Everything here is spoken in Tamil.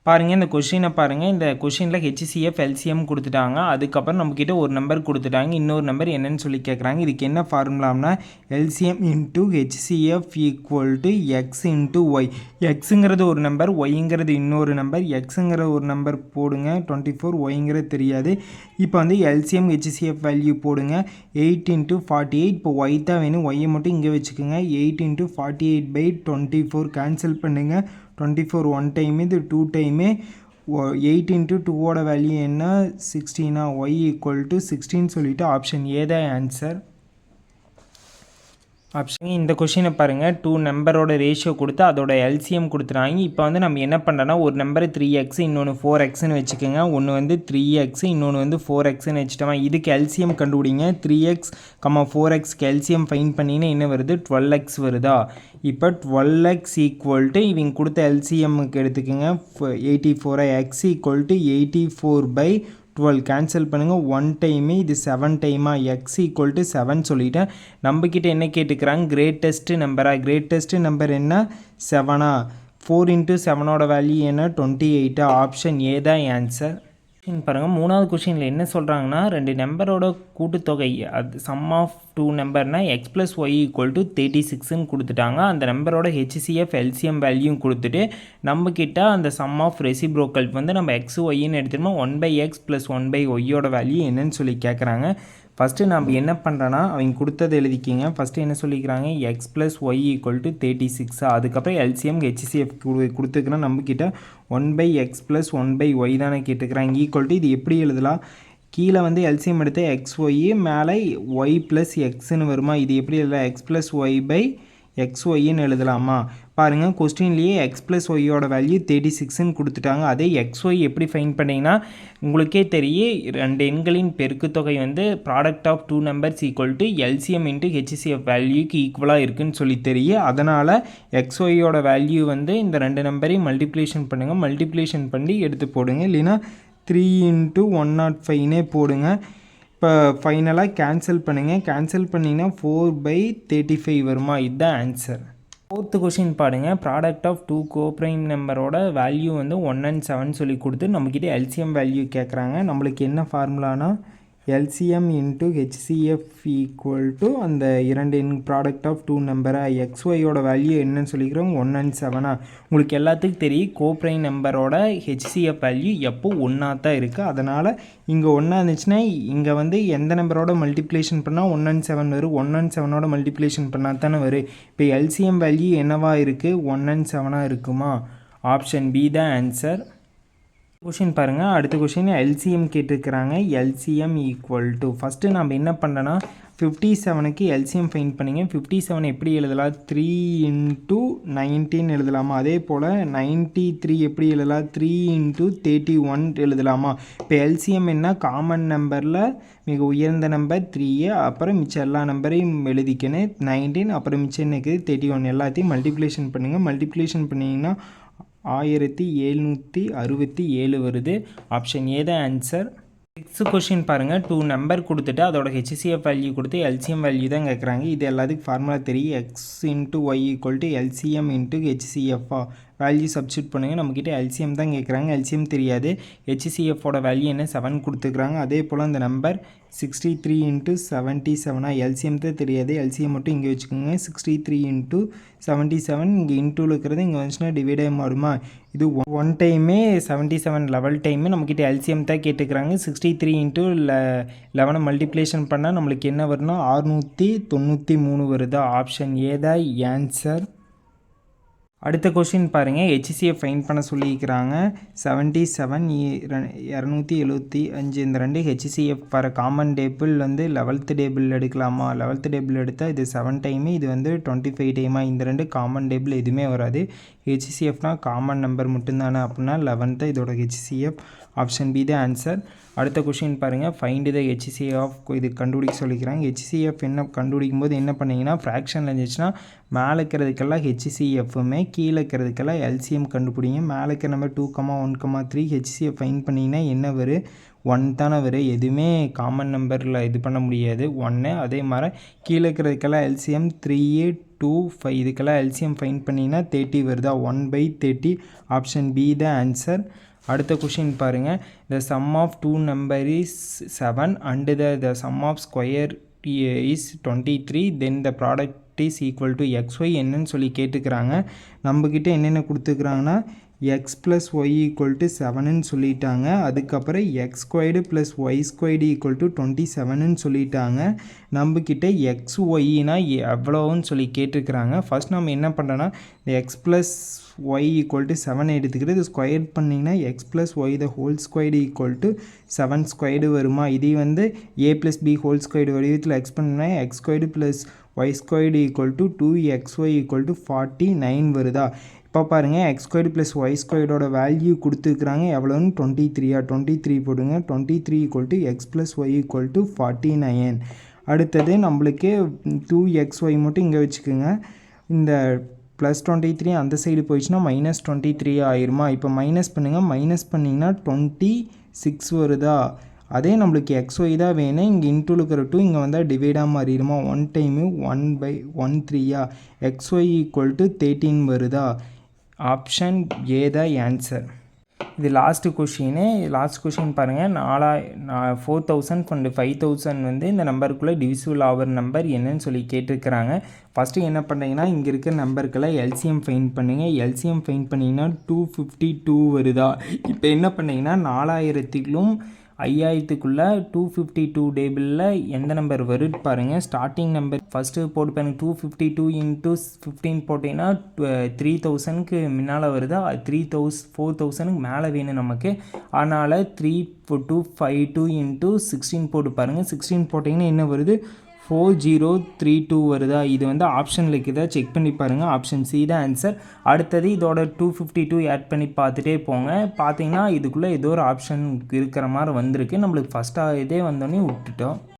பாருங்கள் இந்த கொஷினை பாருங்கள். இந்த கொஷினில் ஹெச்சிசிஎஃப் எல்சிஎம் கொடுத்துட்டாங்க. அதுக்கப்புறம் நம்மக்கிட்ட ஒரு நம்பர் கொடுத்துட்டாங்க. இன்னொரு நம்பர் என்னன்னு சொல்லி கேட்குறாங்க. இதுக்கு என்ன ஃபார்முலாம்னா LCM into HCF equal to X into Y. எக்ஸுங்கிறது ஒரு நம்பர், ஒய்ங்கிறது இன்னொரு நம்பர். எக்ஸுங்கிற ஒரு நம்பர் போடுங்க 24, ஒய்ங்கிறது தெரியாது. இப்போ வந்து எல்சிஎம் ஹெச்சிசிஎஃப் வேல்யூ போடுங்க. 8 × 48. இப்போ ஒய் தான் வேணும், ஒய்யை மட்டும் இங்கே வச்சுக்கோங்க. 8 × 48/24 கேன்சல் பண்ணுங்கள். 24 1 டைம், இது 2 டைமு. 8 × 2ஓட வேல்யூ என்ன 16. ஒய் ஈக்குவல் டு 16 சொல்லிவிட்டு ஆப்ஷன் ஏ தான் ஆன்சர். ஆப்ஷன் இந்த கொஷினை பாருங்கள். 2 நம்பரோட ரேஷியோ கொடுத்து அதோட எல்சிஎம் கொடுத்துறாங்க. இப்போ வந்து நம்ம என்ன பண்ணுறோன்னா ஒரு நம்பர் 3x இன்னொன்று 4xன்னு வச்சுக்கோங்க. ஒன்று வந்து 3x இன்னொன்று வந்து 4xன்னு வச்சுட்டோமா. இதுக்கு எல்சிஎம் கண்டுபிடிங்க. 3x 4xக்கு எல்சிஎம் ஃபைன் பண்ணிங்கன்னா என்ன வருது 12x வருதா. இப்போ 12x ஈக்குவல் டு இவங்க கொடுத்த எல்சிஎம்முக்கு எடுத்துக்கோங்க 84. x ஈக்குவல் டு 84/12 கேன்சல் பண்ணுங்கள். 1 டைமு, இது 7 டைமா. எக்ஸ் ஈக்குவல் டு 7 சொல்லிவிட்டேன். நம்மக்கிட்ட என்ன கேட்டுக்கிறாங்க கிரேட்டஸ்ட்டு நம்பரா. கிரேட்டஸ்ட்டு நம்பர் என்ன 7. 4 × 7ஓட வேல்யூ என்ன 28. ஆப்ஷன் ஏ தான் ஆன்சர். பாருங்கள் மூணாவது கொஷினில் என்ன சொல்கிறாங்கன்னா 2 நம்பரோட கூட்டுத்தொகை அது சம் ஆஃப் 2 நம்பர்னா X plus Y equal to 36ன்னு கொடுத்துட்டாங்க. அந்த நம்பரோட ஹெச்சிசிஎஃப் எல்சிஎம் வேல்யூயும் கொடுத்துட்டு நம்மக்கிட்ட அந்த சம் ஆஃப் ரெசிப்ரோக்கல் வந்து நம்ம எக்ஸ் ஒய்ன்னு எடுத்துட்டோமா 1/x + 1/yயோட வேல்யூ என்னன்னு சொல்லி கேட்குறாங்க. ஃபஸ்ட்டு நம்ம என்ன பண்ணுறோன்னா அவங்க கொடுத்தது எழுதிக்கிங்க. ஃபஸ்ட்டு என்ன சொல்லிக்கிறாங்க X plus Y equal to 36. அதுக்கப்புறம் எல்சிஎம் ஹெச்சிசிஎஃப் கொடுத்துக்கிறோம். நம்மக்கிட்ட 1/x + 1/y தானே கேட்டுக்கிறாங்க. ஈக்குவல் டு இது எப்படி எழுதலாம், கீழே வந்து எல்சிஎம் எடுத்து எக்ஸ் ஒய், மேலே ஒய் ப்ளஸ் எக்ஸ்ன்னு வருமா. இது எப்படி எழுதலாம் எக்ஸ் ப்ளஸ் ஒய்/xyன்னு எழுதலாமா. பாருங்கள் கொஸ்டின்லேயே எக்ஸ் ப்ளஸ் ஒய்யோட வேல்யூ 36ன்னு கொடுத்துட்டாங்க. அதே xy எப்படி ஃபைன் பண்ணிங்கன்னா உங்களுக்கே தெரியும் 2 எண்களின் பெருக்குத்தொகை வந்து product of 2 numbers equal to LCM into HCF வேல்யூக்கு ஈக்குவலாக இருக்குதுன்னு சொல்லி தெரியும். அதனால் xyயோட வேல்யூ வந்து இந்த 2 நம்பரையும் மல்டிப்ளிகேஷன் பண்ணுங்கள். மல்டிப்ளிகேஷன் பண்ணி எடுத்து போடுங்க. இல்லைன்னா 3 × 105னே போடுங்க. இப்போ ஃபைனலாக கேன்சல் பண்ணுங்கள். கேன்சல் பண்ணிங்கன்னா 4/35 வருமா. இதுதான் ஆன்சர். 4th கொஷின் பாருங்கள். ப்ராடக்ட் ஆஃப் 2 கோப்ரைம் நம்பரோட வேல்யூ வந்து 1 and 7 சொல்லி கொடுத்து நம்மக்கிட்ட எல்சிஎம் வேல்யூ கேட்குறாங்க. நம்மளுக்கு என்ன ஃபார்முலானா LCM into HCF equal to அந்த 2 ப்ராடக்ட் ஆஃப் 2 நம்பரை எக்ஸ்ஒய்யோட வேல்யூ என்னன்னு சொல்லிக்கிறோம் 1 and 7. உங்களுக்கு எல்லாத்துக்கும் தெரியும் கோப்ரைம் நம்பரோட ஹெச்சிசிஎஃப் வேல்யூ எப்போ 1 தான் இருக்குது. அதனால் இங்கே 1 இருந்துச்சுன்னா இங்கே வந்து எந்த நம்பரோட மல்டிப்ளிகேஷன் பண்ணால் 1 and 7 வரும். 1 and 7ஓட மல்டிப்ளிகேஷன் பண்ணால் தானே வரும். இப்போ எல்சிஎம் வேல்யூ என்னவா இருக்குது 1 and 7 இருக்குமா. ஆப்ஷன் பி தான் ஆன்சர். கொஷின் பாருங்கள். அடுத்த கொஷின் எல்சிஎம் கேட்டுருக்கிறாங்க. எல்சிஎம் ஈக்குவல் டு ஃபஸ்ட்டு நம்ம என்ன பண்ணோன்னா 57க்கு எல்சிஎம் ஃபைன் பண்ணிங்க. 57 எப்படி எழுதலாம் 3 × 19 எழுதலாமா. அதே போல் 93 எப்படி எழுதலாம் 3 × 31 எழுதலாமா. இப்போ எல்சிஎம் என்ன காமன் நம்பரில் மிக உயர்ந்த நம்பர் 3, அப்புறம் மிச்சம் எல்லா நம்பரையும் எழுதிக்கணும் 19, அப்புறம் மிச்சம் என்ன இருக்குது 31. எல்லாத்தையும் மல்டிப்ளிகேஷன் பண்ணுங்கள். மல்டிப்ளிகேஷன் பண்ணிங்கன்னா 1767 வருது. ஆப்ஷன் ஏ தான் ஆன்சர். 6th கொஷின் பாருங்கள். 2 நம்பர் கொடுத்துட்டு அதோட ஹெச்சிசிஎஃப் வேல்யூ கொடுத்து எல்சிஎம் வேல்யூ தான் கேட்குறாங்க. இது எல்லாத்துக்கும் ஃபார்முலா தெரியும். X into Y equal to LCM into ஹெச்சிசிஎஃப்ஆ வேல்யூ சப்ஸ்டியூட் பண்ணுங்கள். நம்மக்கிட்ட எல்சிஎம் தான் கேட்குறாங்க. எல்சிஎம் தெரியாது. ஹெச்சிசிஎஃபோட வேல்யூ என்ன 7 கொடுத்துருக்குறாங்க. அதே போல் அந்த நம்பர் 63 × 77 எல்சிஎம் தான் தெரியாது. எல்சிஎம் மட்டும் இங்கே வச்சுக்கோங்க. 63 × 77 இங்கே இன்டூவில் இருக்கிறது இங்கே வந்துச்சுன்னா டிவைடாக மாறுமா. இது 1 டைமே 77 லெவல் டைமு. நம்மக்கிட்ட எல்சிஎம் தான் கேட்டுக்கிறாங்க. 63 × 11 மல்டிப்ளிகேஷன் பண்ணால் நம்மளுக்கு என்ன வரும்னா 693 வருதா. ஆப்ஷன் ஏ தான் ஆன்சர். அடுத்த கொஷின் பாருங்கள். ஹெச்சிசிஎஃப் ஃபைன் பண்ண சொல்லியிருக்கிறாங்க. 77 275 இந்த 2 ஹெச்சிசிஎஃப் வர காமன் டேபிள் வந்து 11th டேபிள் எடுக்கலாமா. 11th டேபிள் எடுத்தால் இது 7 டைமு, இது வந்து 25 டைமா. இந்த 2 காமன் டேபிள் எதுவுமே வராது. ஹெச்சிசிஎஃப்னால் காமன் நம்பர் மட்டும்தானே. அப்படின்னா 11th இதோட ஹெச்சிசிஎஃப். ஆப்ஷன் பி தான் ஆன்சர். அடுத்த கொஷின் பாருங்கள். ஃபைண்ட் த ஹெச்சிசிஎஃப் இது கண்டுபிடிக்க சொல்லிக்கிறாங்க. ஹெச்சிசிஎஃப் என்ன கண்டுபிடிக்கும் போது என்ன பண்ணிங்கன்னா ஃப்ராக்ஷனில் இருந்துச்சுன்னா மேலே இருக்கிறதுக்கெல்லாம் ஹெச்சிசிஎஃப்மே, கீழே இருக்கிறதுக்கெல்லாம் எல்சிஎம் கண்டுபிடிங்க. மேலே இருக்கிற நம்பர் 2, 1, 3 ஹெச்சிசிஎஃப் ஃபைன் பண்ணிங்கன்னா என்ன வரும் 1 தானே வரும். எதுவுமே காமன் நம்பரில் இது பண்ண முடியாது 1. அதே மாதிரி கீழே இருக்கிறதுக்கெல்லாம் எல்சிஎம் 3, 2 5 இதுக்கெல்லாம் எல்சிஎம் ஃபைண்ட் பண்ணிங்கன்னா 30 வருதா 1/30 ஆப்ஷன் பி த ஆன்சர். அடுத்த கொஷின் பாருங்கள். The sum of 2 number is 7 and the sum of square is 23 then the product is equal to XY என்னன்னு சொல்லி கேட்டுக்கிறாங்க. நம்மக்கிட்ட என்னென்ன கொடுத்துக்கிறாங்கன்னா x + y = 7ன்னு சொல்லிட்டாங்க. அதுக்கப்புறம் x² + y² = 27ன்னு சொல்லிட்டாங்க. நம்மக்கிட்ட xyனா எவ்வளோன்னு சொல்லி கேட்டுக்கிறாங்க. ஃபஸ்ட் நம்ம என்ன பண்ணுறோன்னா இந்த x + y = 7 எடுத்துக்கிட்டு இது ஸ்கொயர் பண்ணிங்கன்னா x + y ² = 7² வருமா. இதே வந்து a + b ² வடிவத்தில் x பண்ணிங்கன்னா x² + y² = 2xy = 49 வருதா. இப்போ பாருங்கள் x² + y² வேல்யூ கொடுத்துருக்குறாங்க எவ்வளோன்னு 23 23 போடுங்க. 23 = x + y = 49. அடுத்தது நம்மளுக்கு 2xy மட்டும் இங்கே வச்சுக்கோங்க. இந்த +23 அந்த சைடு போயிடுச்சுன்னா -23 ஆயிருமா. இப்போ மைனஸ் பண்ணுங்கள். மைனஸ் பண்ணிங்கன்னா 26 வருதா. அதே நம்மளுக்கு xy தான் வேணும். இங்கே இன்டூ இருக்கிற 2 இங்கே வந்தால் டிவைடாக மாறிடுமா. 1 டைமு 1/13 xy = 13 வருதா. Option A the answer. இது லாஸ்ட்டு கொஷின் பாருங்கள். 4000 அண்ட் 5000 வந்து இந்த நம்பருக்குள்ளே டிவிசிபிள் ஆகிற நம்பர் என்னன்னு சொல்லி கேட்டிருக்கிறாங்க. ஃபஸ்ட்டு என்ன பண்ணுறீங்கன்னா இங்கே இருக்கிற நம்பருக்கெல்லாம் எல்சிஎம் ஃபைண்ட் பண்ணுங்கள். எல்சிஎம் ஃபைண்ட் பண்ணிங்கன்னா 252 வருதா. இப்போ என்ன பண்ணுறீங்கன்னா 4000க்கும் 5000க்குள்ளே 252 டேபிளில் எந்த நம்பர் வருது பாருங்கள். ஸ்டார்டிங் நம்பர் ஃபஸ்ட்டு போட்டு பாருங்கள். 252 × 15 போட்டிங்கன்னா 3000க்கு முன்னால் வருதா. 4000க்கு மேலே வேணும் நமக்கு. அதனால் 3252 × 16 போட்டு பாருங்கள். 16 போட்டிங்கன்னா என்ன வருது 4032 வருதா. இது வந்து ஆப்ஷனில் இருக்குதா செக் பண்ணி பாருங்கள். ஆப்ஷன் சி தான் ஆன்சர். அடுத்தது இதோட 252 ஆட் பண்ணி பார்த்துட்டே போங்க. பார்த்தீங்கன்னா இதுக்குள்ளே ஏதோ ஒரு ஆப்ஷன் இருக்கிற மாதிரி வந்திருக்கு. நம்மளுக்கு ஃபஸ்ட்டாக இதே வந்தோடனே விட்டுட்டோம்.